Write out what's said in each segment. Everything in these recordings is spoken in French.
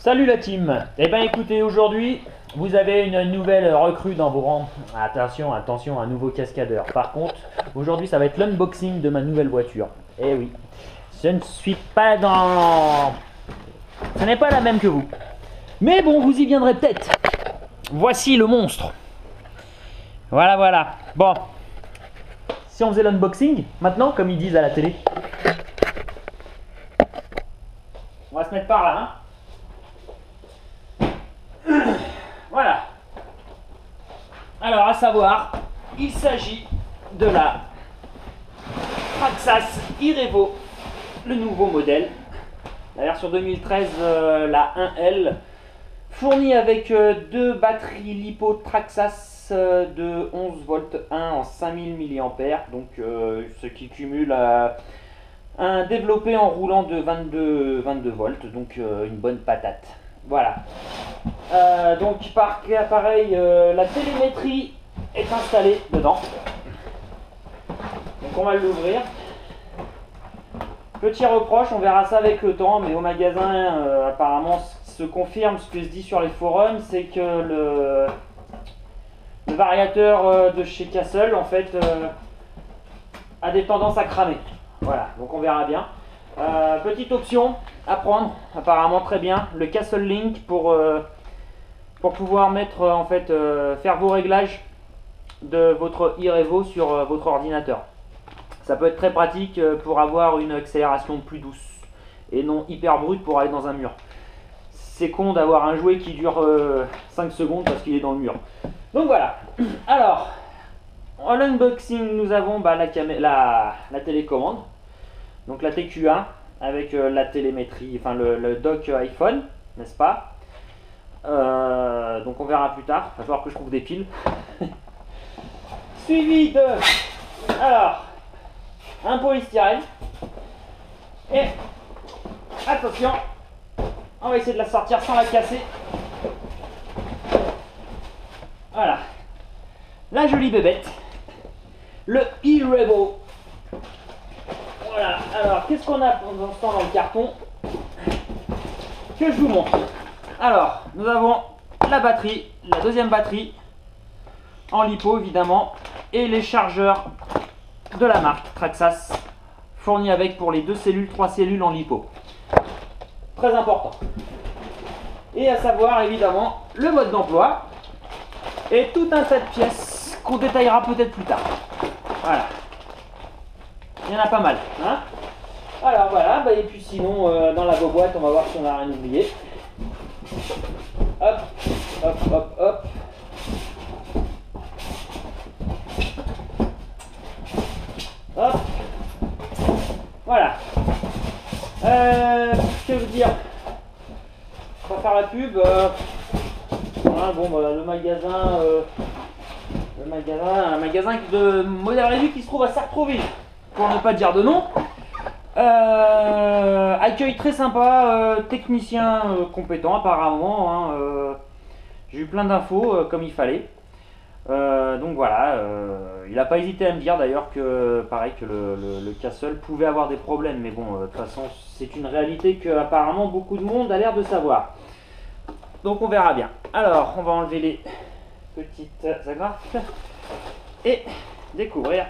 Salut la team. Eh ben écoutez, aujourd'hui vous avez une nouvelle recrue dans vos rangs. Attention, attention, un nouveau cascadeur. Par contre, aujourd'hui ça va être l'unboxing de ma nouvelle voiture. Eh oui, je ne suis pas dans... Ce n'est pas la même que vous. Mais bon, vous y viendrez peut-être. Voici le monstre. Voilà, voilà. Bon, si on faisait l'unboxing, maintenant, comme ils disent à la télé. On va se mettre par là, hein. Voilà. Alors, à savoir, il s'agit de la Traxxas Irevo, le nouveau modèle. La version 2013, la 1L, fournie avec deux batteries LiPo Traxxas de 11 volts 1 en 5000 mAh, donc ce qui cumule un développé en roulant de 22 volts, donc une bonne patate. Voilà. Donc pareil, la télémétrie est installée dedans. Donc on va l'ouvrir. Petit reproche, on verra ça avec le temps, mais au magasin, apparemment, se confirme ce que se dit sur les forums, c'est que le variateur de chez Castle, en fait, a des tendances à cramer. Voilà, donc on verra bien. Petite option à prendre, apparemment très bien, le Castle Link pour pouvoir mettre, en fait, faire vos réglages de votre Irevo sur votre ordinateur. Ça peut être très pratique pour avoir une accélération plus douce et non hyper brute pour aller dans un mur. C'est con d'avoir un jouet qui dure 5 secondes parce qu'il est dans le mur. Donc voilà. Alors, en l'unboxing, nous avons la télécommande. Donc la TQ1 avec la télémétrie, enfin le dock iPhone, n'est-ce pas? Donc on verra plus tard. Il va falloir que je trouve des piles. Suivi de... Alors... un polystyrène et attention, on va essayer de la sortir sans la casser. Voilà, la jolie bébête, le Irevo. Voilà, alors qu'est-ce qu'on a pour l'instant dans le carton que je vous montre? Alors, nous avons la batterie, la deuxième batterie en LiPo évidemment, et les chargeurs de la marque Traxxas, fourni avec pour les 2 cellules, 3 cellules en LiPo. Très important. Et à savoir évidemment le mode d'emploi et tout un tas de pièces qu'on détaillera peut-être plus tard. Voilà. Il y en a pas mal. Hein, alors voilà, et puis sinon dans la boîte, on va voir si on n'a rien oublié. Hop, hop, hop, hop. Hop. Voilà. Que vous dire? On va faire la pub. Voilà, bon, le magasin, un magasin de modèle réduit qui se trouve à Sartrouville, pour ne pas dire de nom. Accueil très sympa, technicien compétent apparemment. Hein, j'ai eu plein d'infos comme il fallait. Donc voilà, il n'a pas hésité à me dire d'ailleurs que pareil que le Castle pouvait avoir des problèmes, mais bon, de toute façon c'est une réalité que apparemment beaucoup de monde a l'air de savoir. Donc on verra bien. Alors on va enlever les petites agrafes et découvrir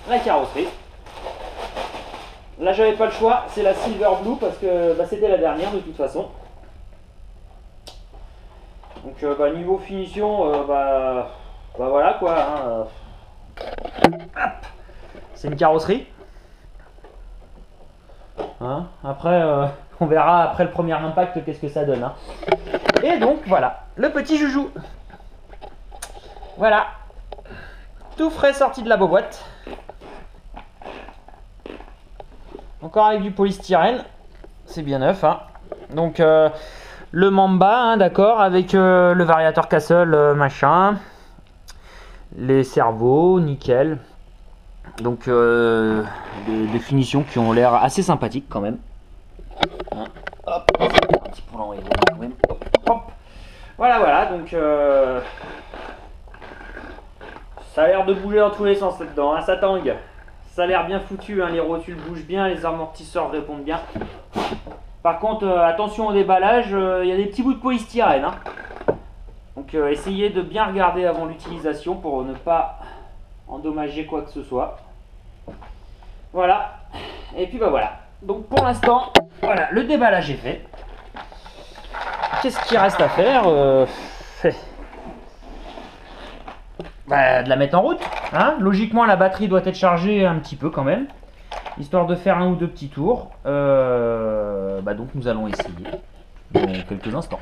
la carrosserie. Là j'avais pas le choix, c'est la Silver Blue parce que c'était la dernière de toute façon. Donc niveau finition, voilà quoi. Hein, c'est une carrosserie. Hein, après, on verra après le premier impact qu'est-ce que ça donne. Hein. Et donc voilà, le petit joujou. Voilà, tout frais sorti de la boîte. Encore avec du polystyrène, c'est bien neuf. Hein. Donc le Mamba, hein, d'accord, avec le variateur Castle, machin, les cerveaux, nickel. Donc des finitions qui ont l'air assez sympathiques quand même. Hein, hop, un petit plan quand même. Hop, hop. Voilà, donc ça a l'air de bouger dans tous les sens là-dedans, hein, ça tangue. Ça a l'air bien foutu, hein, les rotules bougent bien, les amortisseurs répondent bien. Par contre, attention au déballage, il y a des petits bouts de polystyrène. Hein. Donc essayez de bien regarder avant l'utilisation pour ne pas endommager quoi que ce soit. Voilà. Et puis bah voilà. Donc pour l'instant, voilà, le déballage est fait. Qu'est-ce qu'il reste à faire bah, de la mettre en route. Hein. Logiquement, la batterie doit être chargée un petit peu quand même. Histoire de faire un ou deux petits tours. Bah donc nous allons essayer dans quelques instants.